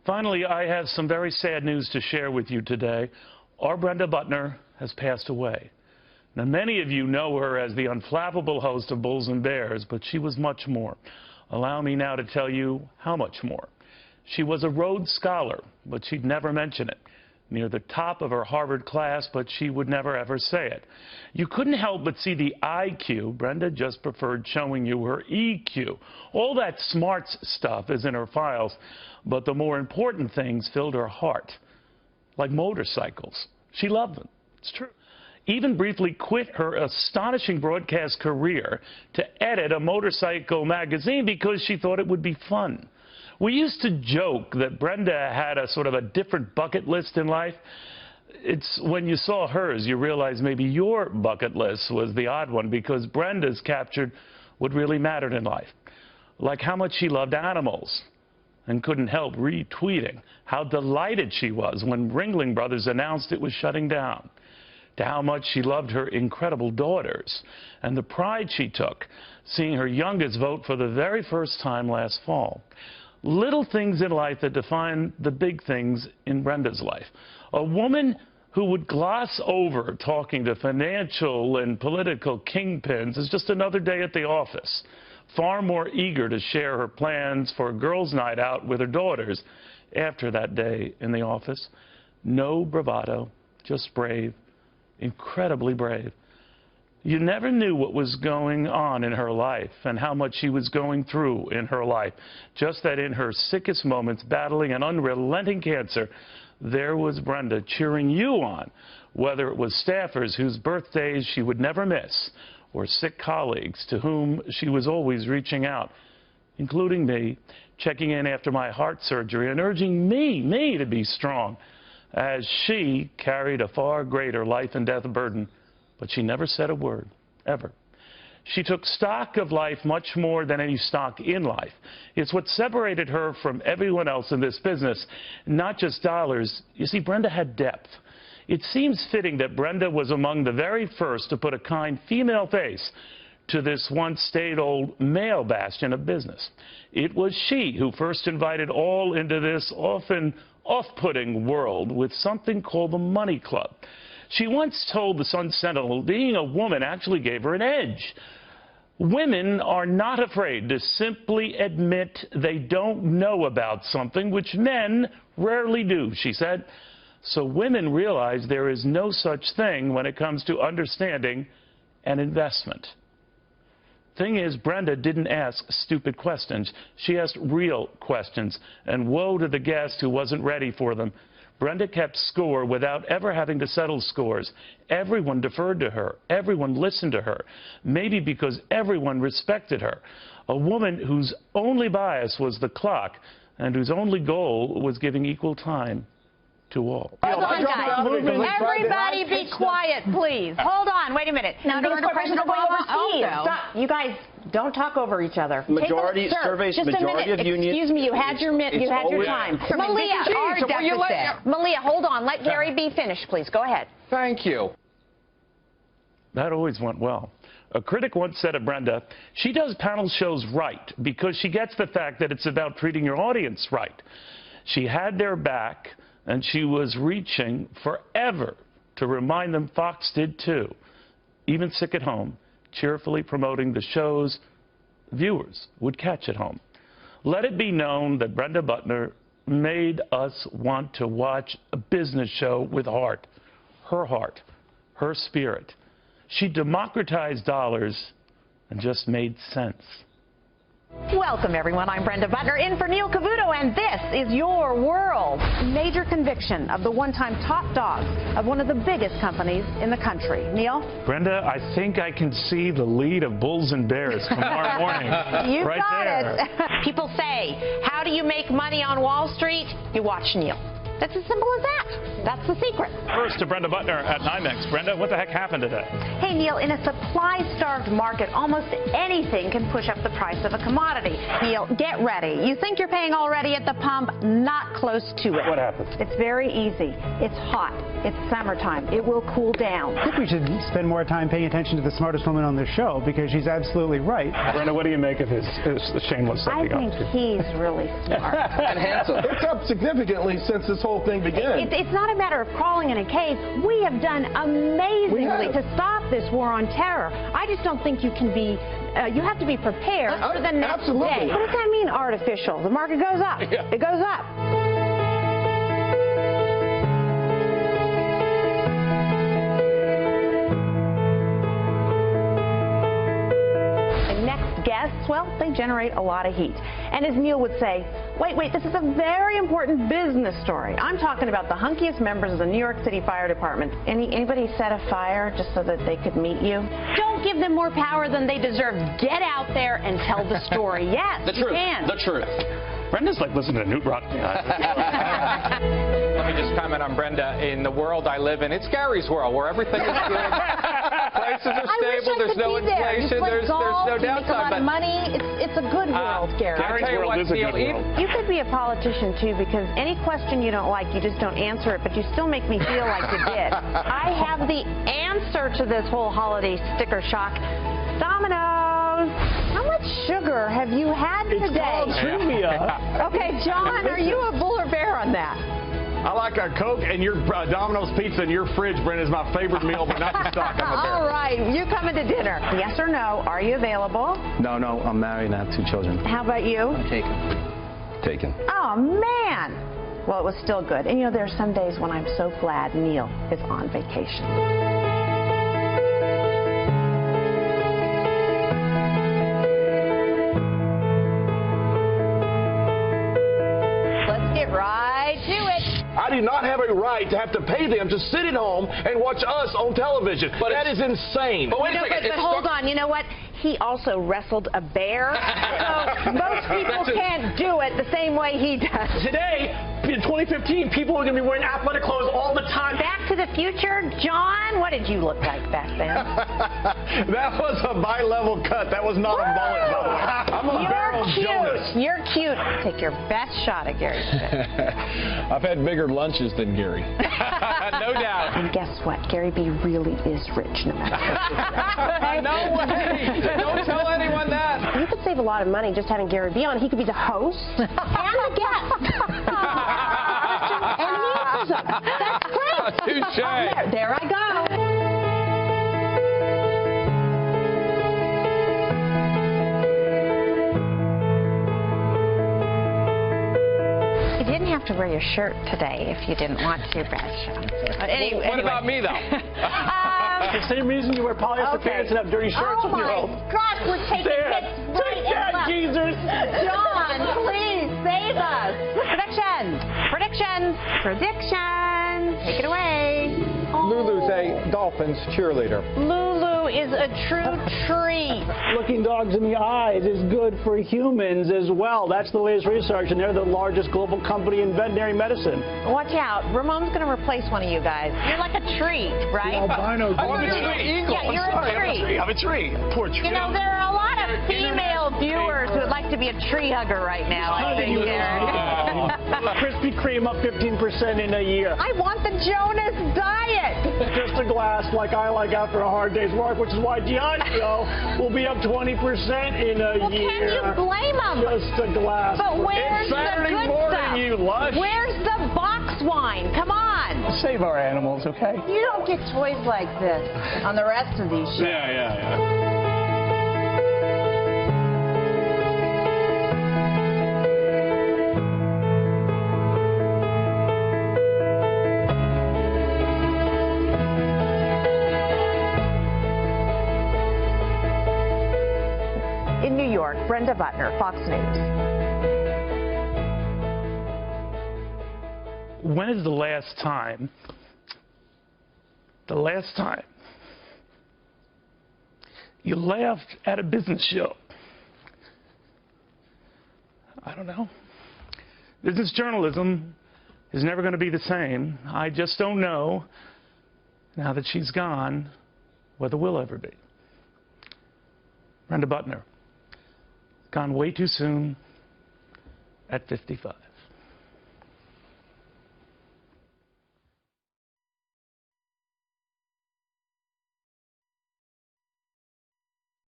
Finally, I have some very sad news to share with you today. Our Brenda Buttner has passed away. Now, many of you know her as the unflappable host of Bulls and Bears, but she was much more. Allow me now to tell you how much more. She was a Rhodes Scholar, but she'd never mention it. Near the top of her Harvard class, but she would never ever say it. You couldn't help but see the IQ. Brenda just preferred showing you her EQ. All that smarts stuff is in her files, but the more important things filled her heart. Like motorcycles. She loved them. It's true. Even briefly quit her astonishing broadcast career to edit a motorcycle magazine because she thought it would be fun. We used to joke that Brenda had a sort of a different bucket list in life. It's when you saw hers, you realize maybe your bucket list was the odd one, because Brenda's captured what really mattered in life. Like how much she loved animals and couldn't help retweeting how delighted she was when Ringling Brothers announced it was shutting down, to how much she loved her incredible daughters and the pride she took seeing her youngest vote for the very first time last fall. Little things in life that define the big things in Brenda's life. A woman who would gloss over talking to financial and political kingpins as just another day at the office. Far more eager to share her plans for a girls' night out with her daughters after that day in the office. No bravado, just brave, incredibly brave. You never knew what was going on in her life and how much she was going through in her life. Just that in her sickest moments, battling an unrelenting cancer, there was Brenda cheering you on, whether it was staffers whose birthdays she would never miss, or sick colleagues to whom she was always reaching out, including me, checking in after my heart surgery and urging me to be strong, as she carried a far greater life and death burden. But she never said a word, ever. She took stock of life much more than any stock in life. It's what separated her from everyone else in this business, not just dollars. You see, Brenda had depth. It seems fitting that Brenda was among the very first to put a kind female face to this once staid-old male bastion of business. It was she who first invited all into this often off-putting world with something called the Money Club. She once told the Sun Sentinel being a woman actually gave her an edge. Women are not afraid to simply admit they don't know about something, which men rarely do, she said. So women realize there is no such thing when it comes to understanding an investment. Thing is, Brenda didn't ask stupid questions. She asked real questions, and woe to the guest who wasn't ready for them. Brenda kept score without ever having to settle scores. Everyone deferred to her. Everyone listened to her. Maybe because everyone respected her. A woman whose only bias was the clock and whose only goal was giving equal time to all. Hold on, guys. Everybody be quiet, please. Hold on. Wait a minute. Now, to President Obama also. Stop. You guys, don't talk over each other. Majority surveys, majority of unions. Excuse me, you had your time. Malia, hold on. Let Gary B finish, please. Go ahead. Thank you. That always went well. A critic once said of Brenda, she does panel shows right because she gets the fact that it's about treating your audience right. She had their back, and she was reaching forever to remind them Fox did too, even sick at home, cheerfully promoting the shows viewers would catch at home. Let it be known that Brenda Buttner made us want to watch a business show with heart, her spirit. She democratized dollars and just made sense. Welcome, everyone. I'm Brenda Buttner, in for Neil Cavuto, and this is Your World. Major conviction of the one-time top dog of one of the biggest companies in the country. Neil? Brenda, I think I can see the lead of Bulls and Bears tomorrow morning. You right got there. it. People say, how do you make money on Wall Street? You watch Neil. That's as simple as that. That's the secret. First to Brenda Buttner at NYMEX. Brenda, what the heck happened today? Hey, Neil, in a supply-starved market, almost anything can push up the price of a commodity. Neil, get ready. You think you're paying already at the pump? Not close to it. What happened? It's very easy. It's hot. It's summertime. It will cool down. I think we should spend more time paying attention to the smartest woman on the show because she's absolutely right. Brenda, what do you make of his shameless I think he's really smart. And handsome. It's up significantly since this whole thing began. It's not a matter of crawling in a cave. We have done amazingly to stop this war on terror. I just don't think you can be, you have to be prepared for the next day. What does that mean, artificial? The market goes up. Yeah. It goes up. Guests, well, they generate a lot of heat. And as Neil would say, wait, this is a very important business story. I'm talking about the hunkiest members of the New York City Fire Department. Anybody set a fire just so that they could meet you? Don't give them more power than they deserve. Get out there and tell the story. Yes, The truth. you can. The truth. Brenda's like listening to Newt Rock. Let me just comment on Brenda. In the world I live in, it's Gary's world, where everything is good. Prices are stable. There's no inflation. There's no downside. You make a lot of money. It's a good world, Gary. Gary's world is a good world. You could be a politician, too, because any question you don't like, you just don't answer it, but you still make me feel like you did. I have the answer to this whole holiday sticker shock. Domino's. How much sugar have you had today? It's called trivia. Okay, John, are you a bull or bear on that? I like a Coke, and your Domino's pizza in your fridge, Brenda, is my favorite meal, but not the stock. I'm a bear. All right, you coming to dinner? Yes or no? Are you available? No, I'm married and I have 2 children. How about you? Taken. Oh, man. Well, it was still good. And, you know, there are some days when I'm so glad Neil is on vacation. Right to it. I do not have a right to have to pay them to sit at home and watch us on television. But that is insane. But wait a No, second. but hold on. You know what? He also wrestled a bear. So most people can't do it the same way he does. Today, in 2015, people are going to be wearing athletic clothes all the time. Back to the Future, John, what did you look like back then? That was a bi-level cut. That was not a bullet, by the way. I'm a barrel Jonas. You're cute. Take your best shot at Gary. I've had bigger lunches than Gary. No doubt. And guess what? Gary B really is rich no matter what. No way. Don't tell anyone that. You could save a lot of money just having Gary B on. He could be the host and the guest. And handsome. That's great. Touche. There I go. You didn't have to wear your shirt today if you didn't want to, Bradshaw. Anyway. What about me, though? The same reason you wear polyester pants and have dirty shirts when you're home. Oh, my gosh, we're taking hits right and left. geezers. John, please save us. Predictions. Take it away. Lulu's a Dolphins cheerleader. Lulu is a true treat. Looking dogs in the eyes is good for humans as well. That's the latest research, and they're the largest global company in veterinary medicine. Watch out. Ramon's going to replace one of you guys. You're like a tree, right? Albino I'm a tree eagle. Yeah, you're a tree. I'm a tree. Poor tree. You know, there are a lot of female viewers who would like to be a tree hugger right now, I think, Gary. Krispy Kreme up 15% in a year. I want the Jonas diet. Just a glass like I like after a hard day's work, which is why Diageo will be up 20% in a Well, year. can you blame them? Just a glass. But where's It's Saturday the good morning, stuff? you lush. Where's the box wine? Come on. Save our animals, okay? You don't get toys like this on the rest of these shows. Yeah. In New York, Brenda Buttner, Fox News. When is the last time you laughed at a business show? I don't know. Business journalism is never going to be the same. I just don't know, now that she's gone, whether we'll ever be. Brenda Buttner, gone way too soon at 55.